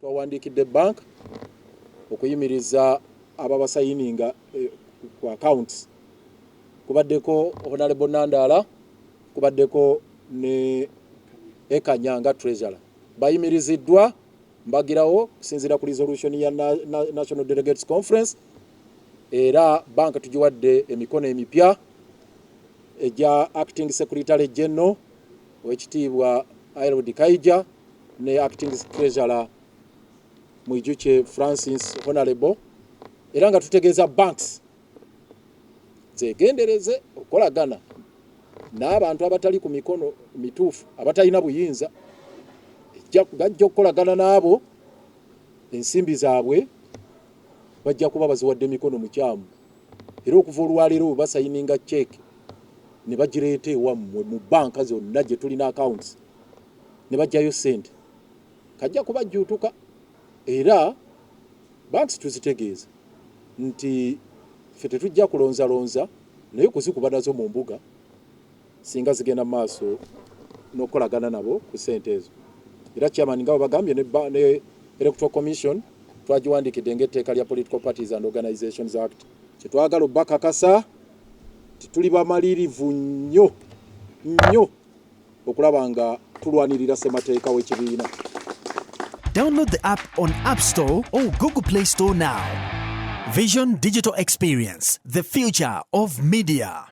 twawandikidde bank okuyimiriza ababasayininga ku accounts. Kubaddeko Honorable Nandala, kubaddeko ne Ekanyanga Treasurer. Bayimiriziddwa mbagirawo kusinzira ku resolution ya National Delegates Conference. Era bank tugiwadde emikono emipya eja Acting Secretary General w'ekitiibwa Harold Kaija ne Acting Treasurer Mwijuche Francis Honorable. Era nga tutegeeza banks zegendereze okolagana n'abantu abatali ku mikono mituufu abatalina buyinza gajja okukolagana n'abo ensimbi zaabwe bajja kuba baziwadde emikono mukyamu. Era okuva olwaleero basayininga check ne bagireeta ewammwe mu banka zonna gye tulina accounts ne bajjayo sente kajja kubajjuutuka. Era banks tuzitegeeza nti ffe tetujja kulonzalonza naye kuzikuba nazo mu mbuga singa zigenda maaso n'okolagana nabo ku sente ezo. Era chairman nga bagambye ne Electoral Commission twagiwandikidde ng'etteeka lya Political Parties and Organizations Act. Kyetwagala obbakakasa tituli bamalirivu nnyo okulaba nga tulwanirira ssemateeka w'ekibiina. Download the app on App Store or Google Play Store now. Vision Digital Experience, the future of media.